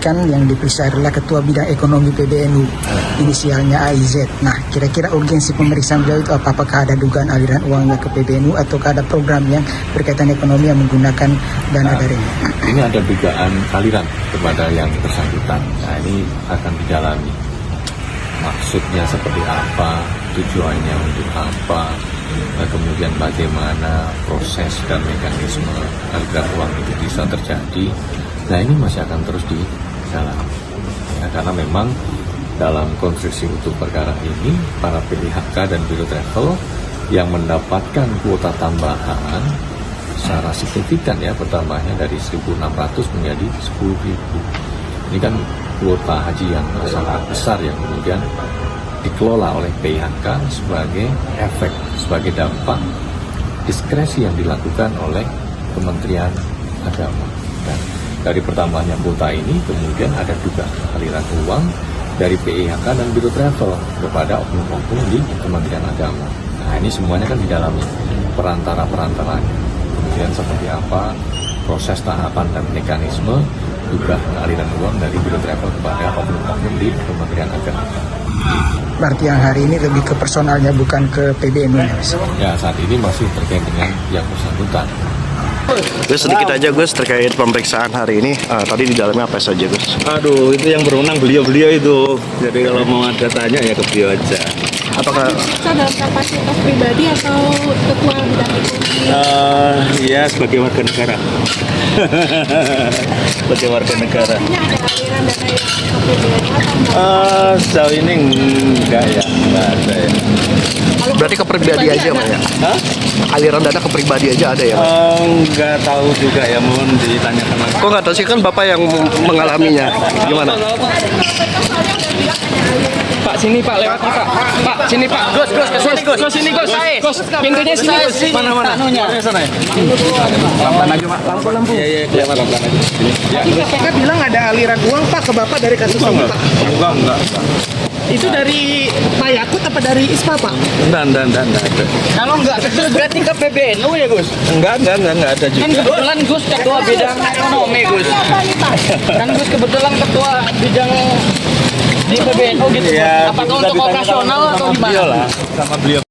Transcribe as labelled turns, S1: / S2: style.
S1: menyebutkan yang diperiksa adalah Ketua Bidang Ekonomi PBNU, inisialnya AIZ. Nah, kira-kira urgensi pemeriksaan beliau itu apa? Apakah ada dugaan aliran uangnya ke PBNU ataukah ada program yang berkaitan ekonomi yang menggunakan dana darinya?
S2: Ini ada dugaan aliran kepada yang bersangkutan. Nah, ini akan didalami. Maksudnya seperti apa, tujuannya untuk apa, kemudian bagaimana proses dan mekanisme aliran uang itu bisa terjadi. Nah, ini masih akan terus didalami. Ya, karena memang dalam konstruksi untuk perkara ini, para PHK dan Biro Travel yang mendapatkan kuota tambahan secara signifikan ya, bertambahnya dari 1.600 menjadi 10.000. Ini kan kuota haji yang sangat besar yang kemudian dikelola oleh PHK sebagai efek, sebagai dampak diskresi yang dilakukan oleh Kementerian Agama. Dan dari pertambahannya kuota ini kemudian ada juga aliran uang dari PHK dan Biro Travel kepada oknum-oknum di Kementerian Agama. Nah, ini semuanya kan di dalam perantara-perantaranya. Kemudian seperti apa proses tahapan dan mekanisme juga aliran uang dari Biro Travel kepada oknum-oknum di Kementerian Agama.
S1: Berarti yang hari ini lebih ke personalnya bukan ke PBNU ya, Mas?
S2: Ya, saat ini masih terkait dengan yang bersangkutan.
S3: Gus, sedikit aja Gus terkait pemeriksaan hari ini. Tadi di dalamnya apa saja Gus?
S4: Aduh, itu yang berwenang beliau-beliau itu. Jadi kalau mau ada tanya ya ke beliau aja.
S3: Apakah
S5: Itu dalam kapasitas pribadi atau ketua bidang ekonomi?
S4: Ya sebagai warga negara. Sebagai warga negara.
S5: Artinya ada aliran dana yang ke PBNU atau enggak?
S4: Sejauh ini enggak ya, enggak ada ya.
S3: berarti ke pribadi aja Mas ya?
S4: Hah?
S3: Aliran dana ke pribadi aja ada ya?
S4: Enggak tahu juga ya, mohon ditanyakan lagi.
S3: Kok nggak tahu sih, kan Bapak yang mengalaminya. Gimana?
S6: Pak, sini Pak, lewat nih Pak. Pak, sini Pak. Gus, ke sini Gus. Ke sini Gus. Gus, pintunya sini Gus.
S4: Mana? Sana ya? Lampan aja Pak. Lampu. Iya, kelewat lampan aja.
S1: KPK bilang ada aliran uang Pak ke Bapak dari kasus ini Pak.
S4: Enggak.
S1: Itu dari Pak Yakut apa dari ISPA Pak?
S4: Enggak ada.
S6: Kalau enggak Gus berarti ke PBNU ya Gus.
S4: Enggak ada juga.
S6: Kan kebetulan Gus ketua bidang ekonomi Gus. Kan Gus kebetulan ketua bidang di PBNU gitu.
S4: Ya,
S6: Apakah
S4: kita
S6: untuk
S4: ditanyakan
S6: operasional
S4: sama
S6: atau
S4: beliau
S6: gimana?
S4: lah, sama beliau